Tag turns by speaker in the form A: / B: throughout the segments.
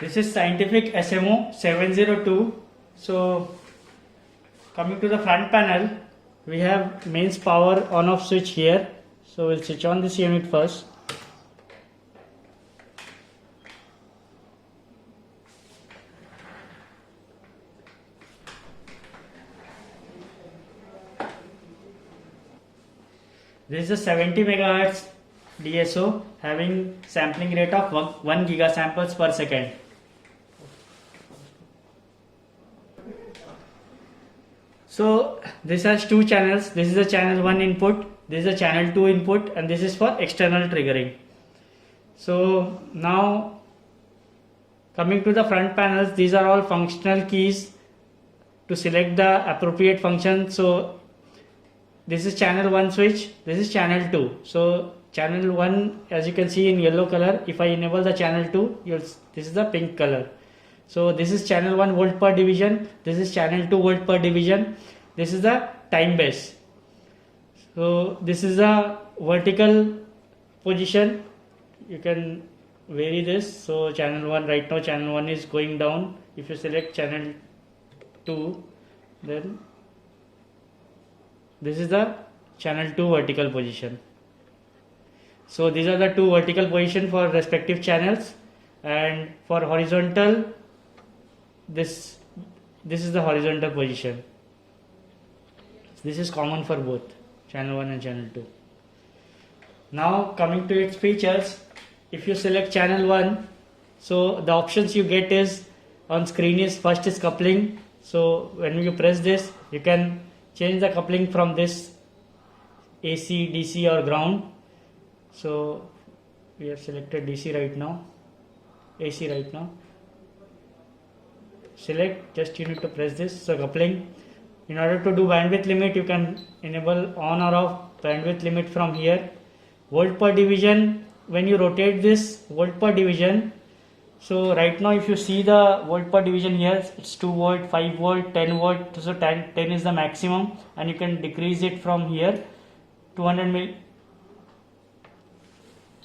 A: This is Scientific SMO 702. So coming to the front panel, we have mains power on off switch here. So we'll switch on this unit first. This is a 70 megahertz DSO having sampling rate of 1 gigasamples per second. So this has two channels. This is a channel 1 input, this is a channel 2 input, and this is for external triggering. So now coming to the front panels, these are all functional keys to select the appropriate function. So this is channel 1 switch, this is channel 2. So channel 1, as you can see in yellow color, if I enable the channel 2, this is the pink color. So this is channel 1 volt per division, this is channel 2 volt per division, this is the time base. So this is the vertical position, you can vary this. So channel 1, right now channel 1 is going down. If you select channel 2, then this is the channel 2 vertical position. So these are the two vertical position for respective channels, and for horizontal, this is the horizontal position. This is common for both channel 1 and channel 2. Now coming to its features, if you select channel 1, so the options you get is on screen is first is coupling. So when you press this, you can change the coupling from this AC, DC or ground. So we have selected DC right now, AC right now. Select, just you need to press this. So coupling. In order to do bandwidth limit, you can enable on or off bandwidth limit from here. Volt per division, when you rotate this volt per division, so right now if you see the volt per division here, it's 2 volt, 5 volt, 10 volt. So 10 is the maximum, and you can decrease it from here. 2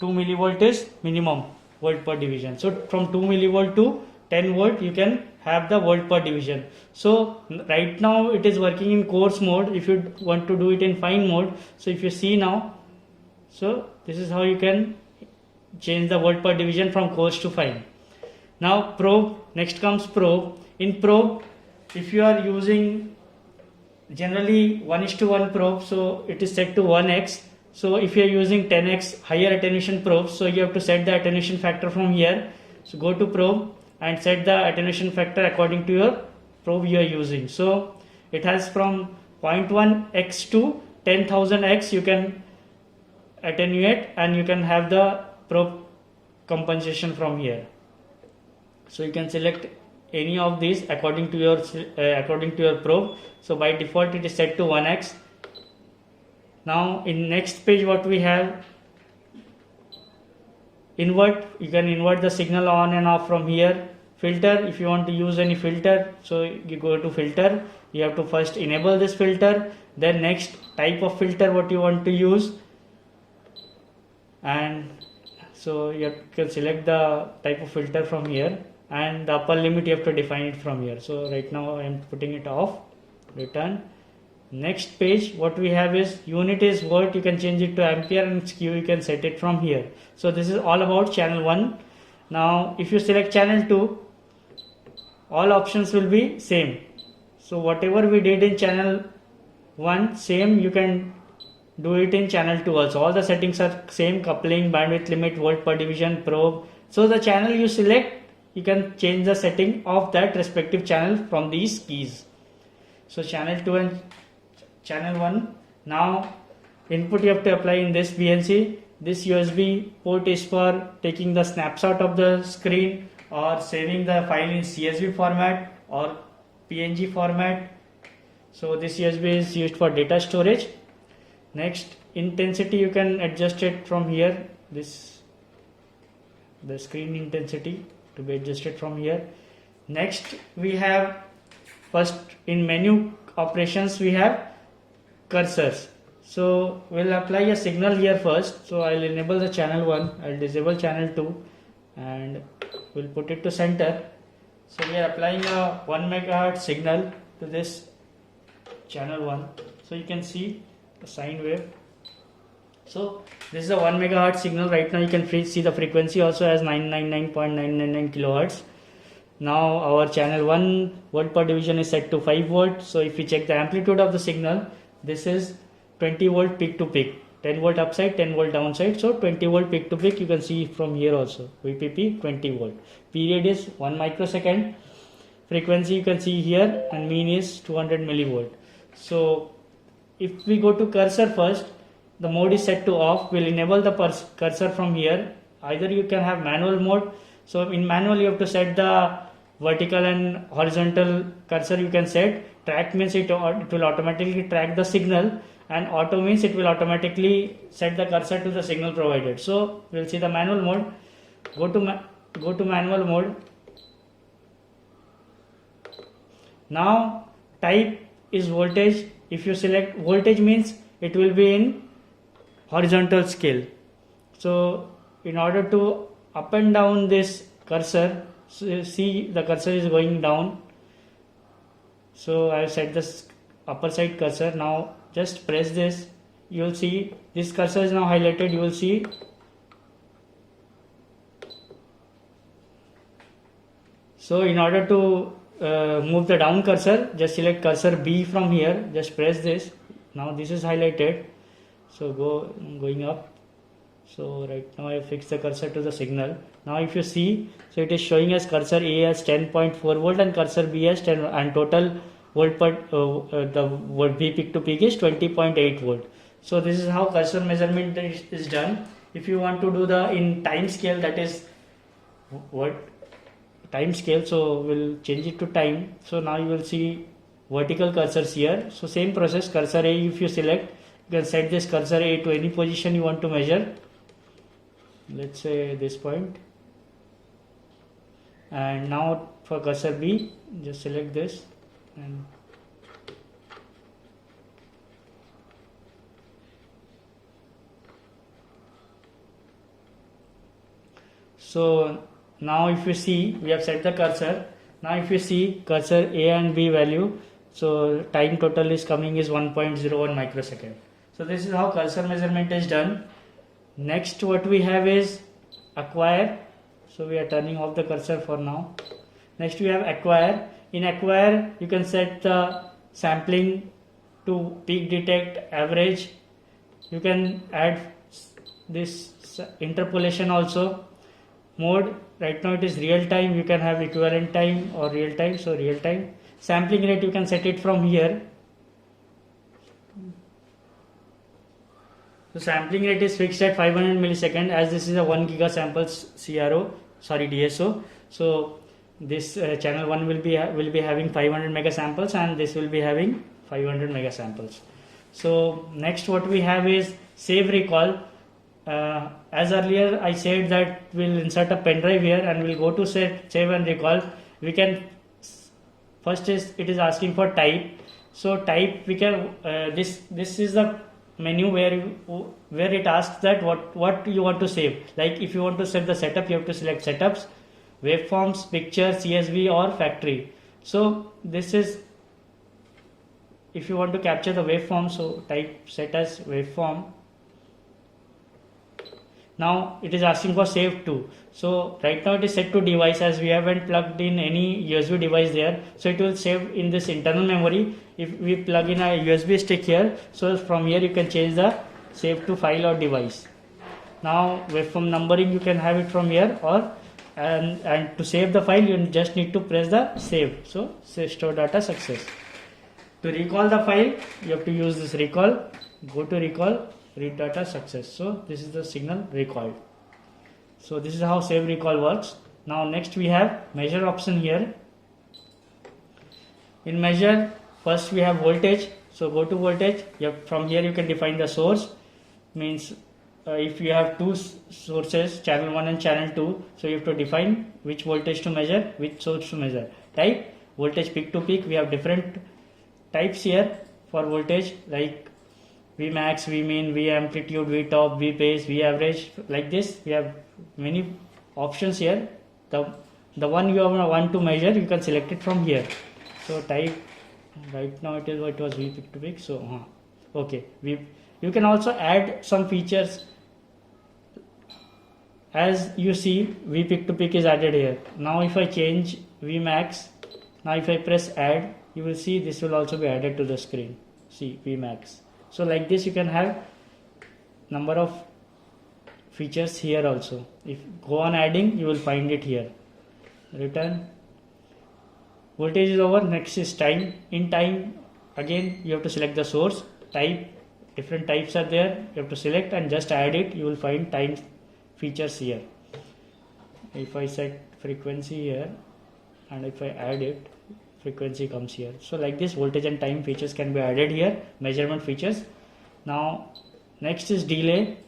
A: millivolt is minimum volt per division. So from 2 millivolt to 10 volt you can have the volt per division. So right now it is working in coarse mode. If you want to do it in fine mode, so if you see now, so this is how you can change the volt per division from coarse to fine. Now probe, next comes probe. In probe, if you are using generally 1:1 probe, so it is set to 1x. So if you are using 10x higher attenuation probe, so you have to set the attenuation factor from here. So go to probe and set the attenuation factor according to your probe you are using. So it has from 0.1x to 10,000x you can attenuate, and you can have the probe compensation from here. So you can select any of these according to your probe. So by default it is set to 1x. Now in next page what we have, invert, you can invert the signal on and off from here. Filter, if you want to use any filter, so you go to filter, you have to first enable this filter, then next type of filter what you want to use, and so you can select the type of filter from here, and the upper limit you have to define it from here. So right now I am putting it off. Return. Next page what we have is unit is volt, you can change it to ampere, and skew you can set it from here. So this is all about channel 1. Now if you select channel 2, all options will be same. So whatever we did in channel 1, same you can do it in channel 2 also. All the settings are same: coupling, bandwidth limit, volt per division, probe. So the channel you select, you can change the setting of that respective channel from these keys. So channel 2 and channel 1. Now input you have to apply in this BNC. This USB port is for taking the snapshot of the screen or saving the file in CSV format or PNG format. So this USB is used for data storage. Next, intensity you can adjust it from here. This, the screen intensity to be adjusted from here. Next we have, first in menu operations we have cursors. So we'll apply a signal here first. So I'll enable the channel 1, I'll disable channel 2, and we'll put it to center. So we are applying a 1 megahertz signal to this channel 1. So you can see the sine wave. So this is a 1 megahertz signal. Right now you can see the frequency also as 999.999 kilohertz. Now our channel 1 volt per division is set to 5 volt. So if we check the amplitude of the signal, this is 20 volt peak to peak, 10 volt upside, 10 volt downside. So 20 volt peak to peak, you can see from here also, VPP 20 volt. Period is 1 microsecond. Frequency you can see here, and mean is 200 millivolt. So if we go to cursor first, the mode is set to off. We'll enable the cursor from here. Either you can have manual mode. So in manual you have to set the vertical and horizontal cursor you can set. Track means it will automatically track the signal, and auto means it will automatically set the cursor to the signal provided. So we'll see the manual mode. Go to manual mode. Now type is voltage. If you select voltage means it will be in horizontal scale. So in order to up and down this cursor, see the cursor is going down. So I have set this upper side cursor. Now just press this. You will see this cursor is now highlighted. You will see so in order to move the down cursor, just select cursor B from here. Just press this. Now this is highlighted. So going up. So right now I have fixed the cursor to the signal. Now if you see, so it is showing as cursor A as 10.4 volt and cursor B as 10, and total volt per the volt V peak to peak is 20.8 volt. So this is how cursor measurement is done. If you want to do the in time scale, that is what time scale, so we'll change it to time. So now you will see vertical cursors here. So same process, cursor A if you select, you can set this cursor A to any position you want to measure. Let's say this point. And now for cursor B, just select this and so now if you see, we have set the cursor. Now if you see cursor A and B value, so time total is coming is 1.01 microsecond. So this is how cursor measurement is done. Next what we have is acquire. So we are turning off the cursor for now. Next we have acquire. In acquire you can set the sampling to peak detect, average. You can add this interpolation also. Mode, right now it is real time. You can have equivalent time or real time. So real time. Sampling rate you can set it from here. So sampling rate is fixed at 500 millisecond, as this is a 1 giga samples DSO. So this channel 1 will be having 500 mega samples, and this will be having 500 mega samples. So next what we have is save recall. As earlier I said that we'll insert a pen drive here and we'll go to save and recall. We can first it is asking for type. So type we can this is the menu where it asks that what you want to save. Like if you want to save the setup, you have to select setups, waveforms, picture, CSV or factory. So this is if you want to capture the waveform, so type set as waveform. Now it is asking for save to. So right now it is set to device, as we haven't plugged in any USB device there. So it will save in this internal memory. If we plug in a USB stick here, so from here you can change the save to file or device. Now waveform numbering you can have it from here, or and to save the file you just need to press the save. So say store data success. To recall the file you have to use this recall. Go to recall, read data success. So this is the signal recalled. So this is how save recall works. Now next we have measure option here. In measure, first we have voltage. So go to voltage. From here you can define the source. Means if you have two sources, channel 1 and channel 2, so you have to define which voltage to measure, which source to measure. Type voltage peak to peak. We have different types here for voltage, like V max, V mean, V amplitude, V top, V phase, V average. Like this we have many options here. the one you want to measure, you can select it from here. So type, right now it was vPic to pic. So okay, you can also add some features. As you see, vPic to pic is added here. Now if I change Vmax, now if I press add, you will see this will also be added to the screen. See Vmax. So like this you can have number of features here also. If go on adding, you will find it here. Return. Voltage is over. Next is time. In time, again you have to select the source. Type, different types are there. You have to select and just add it. You will find time features here. If I set frequency here and if I add it, frequency comes here. So like this, voltage and time features can be added here. Measurement features. Now next is delay.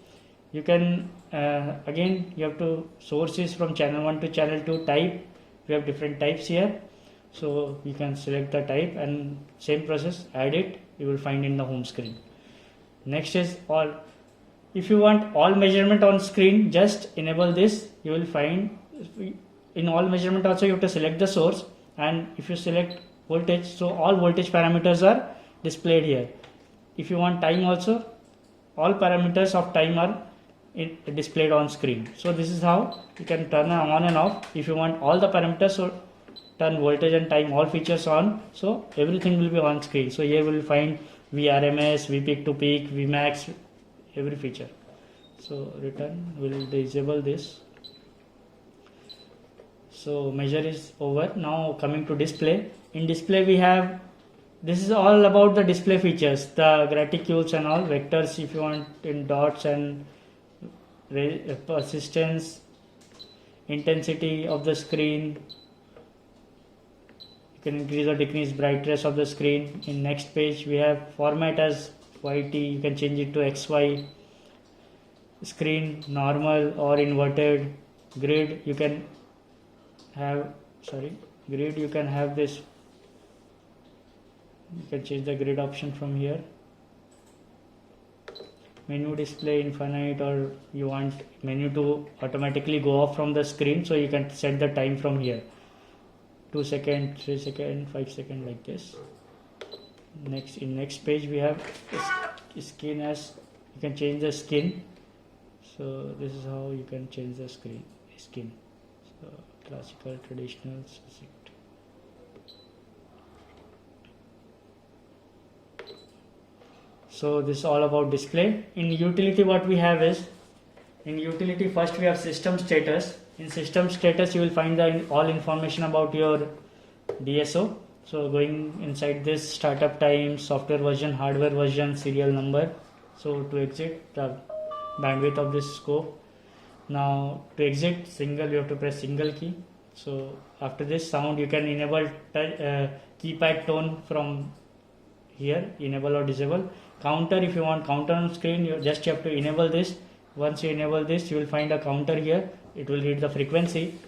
A: You can again you have to sources from channel 1 to channel 2. Type, we have different types here, so you can select the type and same process, add it, you will find in the home screen. Next is all. If you want all measurement on screen, just enable this. You will find in all measurement also you have to select the source, and if you select voltage, so all voltage parameters are displayed here. If you want time also, all parameters of time are displayed on screen. So this is how you can turn on and off. If you want all the parameters, so turn voltage and time, all features on, so everything will be on screen. So here we will find VRMS, vPic to peak, Vmax, every feature. So return, we will disable this. So measure is over. Now coming to display. In display we have, this is all about the display features, the graticules and all, vectors if you want in dots, and persistence, intensity of the screen. You can increase or decrease brightness of the screen. In next page we have format as YT, you can change it to XY. Screen normal or inverted. Grid, you can have grid, you can have this, you can change the grid option from here. Menu display infinite, or you want menu to automatically go off from the screen, so you can set the time from here, 2 seconds, 3 seconds, 5 seconds, like this. In next page we have skin, as you can change the skin. So this is how you can change the skin. So classical, traditional, specific. So this is all about display. In utility what we have is, in utility first we have system status. In system status you will find all information about your DSO. So going inside this, startup time, software version, hardware version, serial number. So to exit, the bandwidth of this scope. Now to exit single, you have to press single key. So after this, sound, you can enable keypad tone from here, enable or disable. Counter, if you want counter on screen, you have to enable this. Once you enable this, you will find a counter here. It will read the frequency.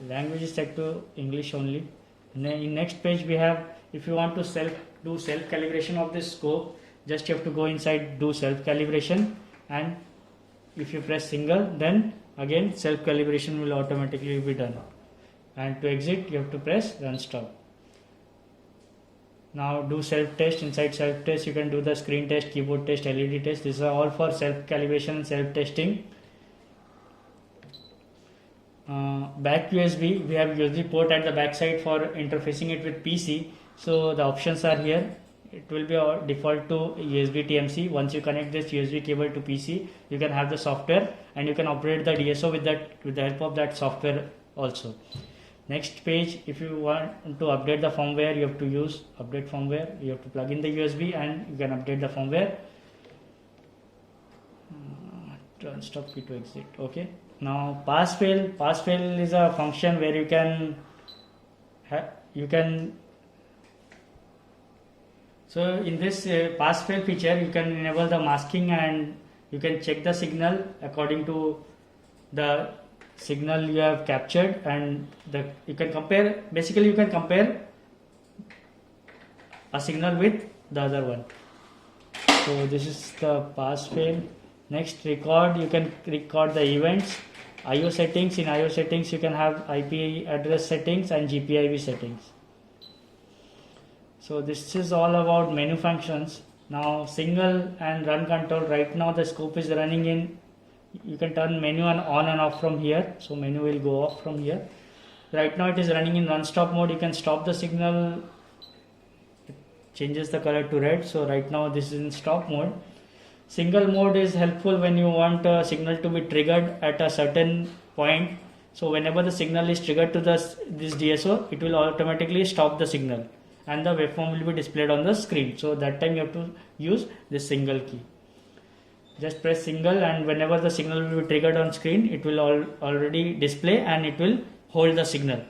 A: Language is set to English only. In next page we have, if you want to do self calibration of this scope, just you have to go inside do self calibration, and if you press single, then again self calibration will automatically be done. And to exit, you have to press run stop. Now do self test. Inside self test you can do the screen test, keyboard test, LED test. These are all for self calibration and self testing. Back USB, we have USB port at the back side for interfacing it with PC. So the options are here. It will be default to USB TMC. Once you connect this USB cable to PC, you can have the software and you can operate the DSO with the help of that software also. Next page, if you want to update the firmware, you have to use update firmware. You have to plug in the USB and you can update the firmware. Turn stop key to exit. Okay. Now pass fail. Pass fail is a function where you can so in this pass fail feature, you can enable the masking and you can check the signal according to the signal you have captured, and you can compare a signal with the other one. So this is the pass fail. Next, record, you can record the events. IO settings. In IO settings you can have IP address settings and GPIB settings. So this is all about menu functions. Now single and run control, right now the scope is running in, you can turn menu on and off from here, so menu will go off from here. Right now it is running in run stop mode. You can stop the signal, it changes the color to red, so right now this is in stop mode. Single mode is helpful when you want a signal to be triggered at a certain point. So whenever the signal is triggered to this DSO, it will automatically stop the signal and the waveform will be displayed on the screen. So that time you have to use this single key. Just press single, and whenever the signal will be triggered on screen, it will already display and it will hold the signal.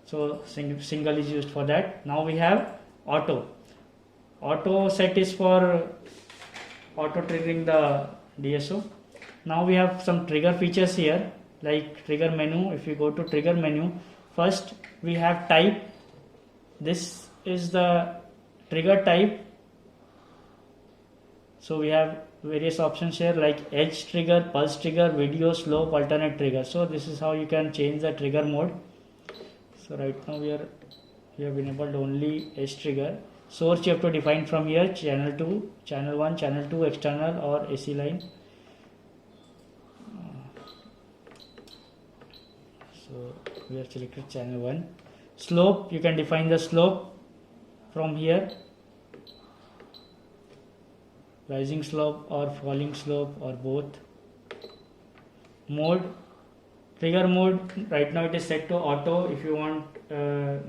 A: So single is used for that. Now we have auto. Auto set is for auto triggering the DSO. Now we have some trigger features here, like trigger menu. If you go to trigger menu, first we have type. This is the trigger type. So we have various options here like edge trigger, pulse trigger, video, slope, alternate trigger. So this is how you can change the trigger mode. So right now we have enabled only edge trigger. Source you have to define from here, channel 2, channel 1, channel 2, external or AC line. So we have selected channel 1. Slope, you can define the slope from here, rising slope or falling slope or both. Mode, trigger mode, right now it is set to auto. If you want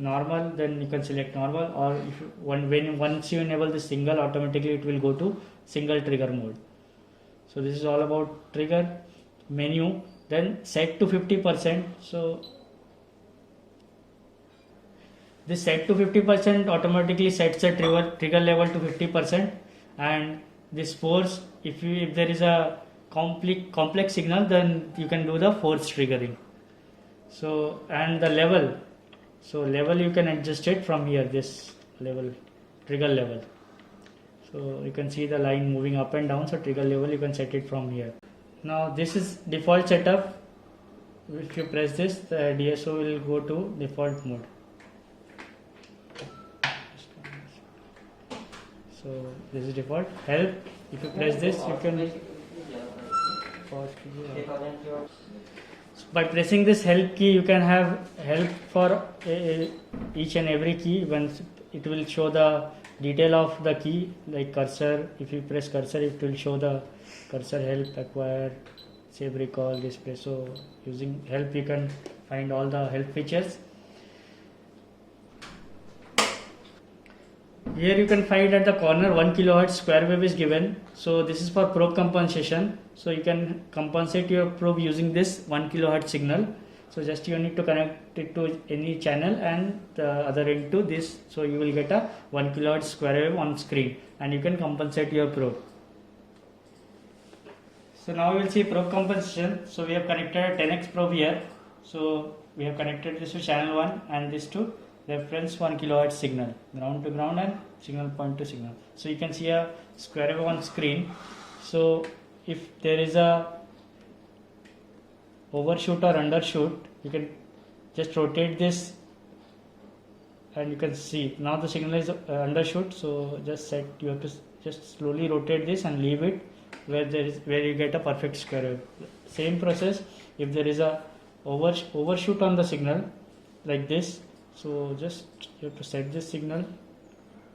A: normal, then you can select normal, or if you, once you enable the single, automatically it will go to single trigger mode. So this is all about trigger menu. Then set to 50%. So this set to 50% automatically sets the trigger level to 50%, and this force, if there is a complex signal, then you can do the force triggering. So, and the level, so level you can adjust it from here, this level, trigger level. So you can see the line moving up and down, so trigger level you can set it from here. Now this is default setup. If you press this, the DSO will go to default mode. So this is default. Help, if you press this, you can by pressing this help key, you can have help for each and every key. Once it will show the detail of the key, like cursor. If you press cursor, it will show the cursor, help, acquire, save, recall, display. So using help you can find all the help features. Here you can find at the corner 1 kHz square wave is given. So this is for probe compensation. So you can compensate your probe using this 1 kHz signal. So just you need to connect it to any channel and the other end to this. So you will get a 1 kHz square wave on screen and you can compensate your probe. So now we will see probe compensation. So we have connected a 10x probe here. So we have connected this to channel 1 and this to reference 1 kHz signal, ground to ground and signal point to signal. So you can see a square wave on screen. So if there is a overshoot or undershoot, you can just rotate this and you can see now the signal is undershoot. So you have to just slowly rotate this and leave it where you get a perfect square wave. Same process if there is a overshoot on the signal like this. So just you have to set this signal,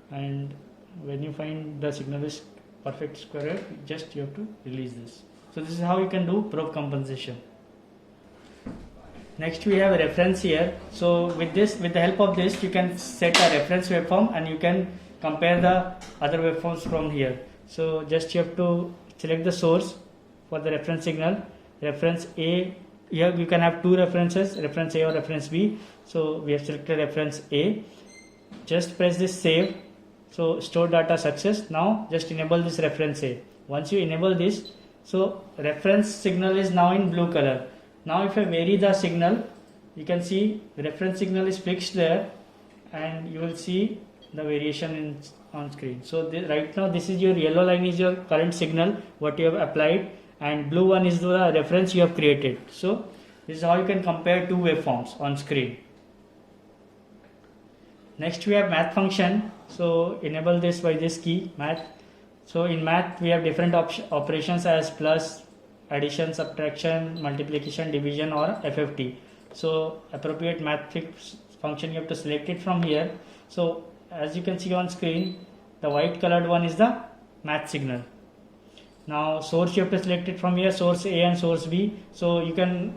A: and when you find the signal is perfect square wave, just you have to release this. So this is how you can do probe compensation. Next we have a reference here. So with the help of this, you can set a reference waveform and you can compare the other waveforms from here. So just you have to select the source for the reference signal, reference A. Here you can have two references, reference A or reference B. So we have selected reference A. Just press this save. So store data success. Now just enable this reference A. Once you enable this, so reference signal is now in blue color. Now if I vary the signal, you can see the reference signal is fixed there and you will see the variation on screen. So right now this is your yellow line is your current signal what you have applied and blue one is the reference you have created. So This is how you can compare two waveforms on screen. Next we have math function. So enable this by this key, math. So in math we have different operations as plus, addition, subtraction, multiplication, division or FFT. So appropriate math function you have to select it from here. So as you can see on screen, the white colored one is the math signal. Now source you have to select it from here, source A and source B. So you can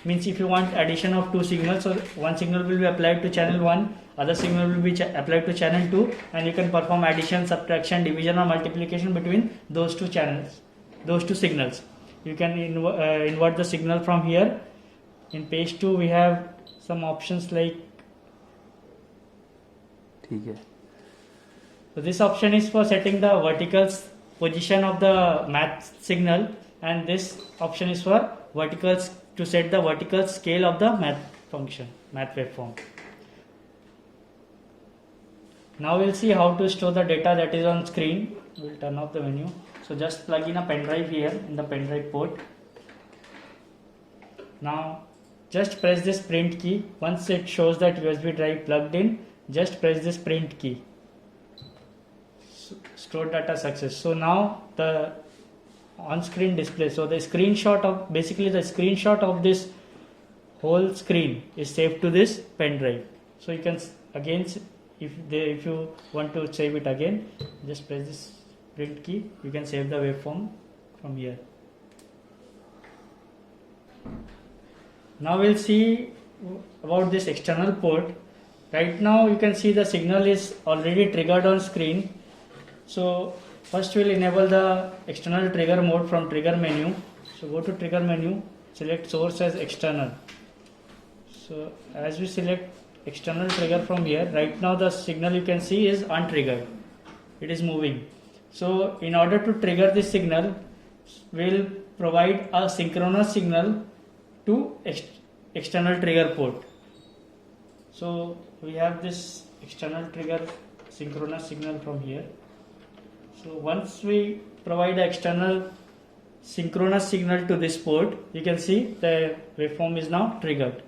A: means if you want addition of two signals, so one signal will be applied to channel 1, other signal will be applied to channel 2, and you can perform addition, subtraction, division or multiplication between those two channels, those two signals. You can invert the signal from here. In page 2 we have some options like, so this option is for setting the vertical position of the math signal, and this option is for verticals to set the vertical scale of the math function, math waveform. Now we'll see how to store the data that is on screen. We'll turn off the menu. So just plug in a pen drive here in the pen drive port. Now just press this print key. Once it shows that USB drive plugged in, just press this print key. Store data success. So now the on-screen display. So the screenshot of this whole screen is saved to this pen drive. So you can again, if you want to save it again, just press this print key. You can save the waveform from here. Now we'll see about this external port. Right now you can see the signal is already triggered on screen. So first we'll enable the external trigger mode from trigger menu. So go to trigger menu, select source as external. So as we select external trigger from here, right now the signal you can see is untriggered. It is moving. So in order to trigger this signal, we'll provide a synchronous signal to external trigger port. So we have this external trigger synchronous signal from here. So once we provide the external synchronous signal to this port, you can see the waveform is now triggered.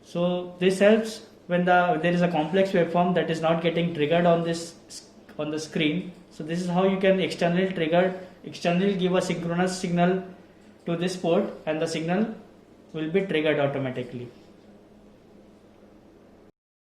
A: So this helps when there is a complex waveform that is not getting triggered on the screen. So this is how you can externally give a synchronous signal to this port, and the signal will be triggered automatically.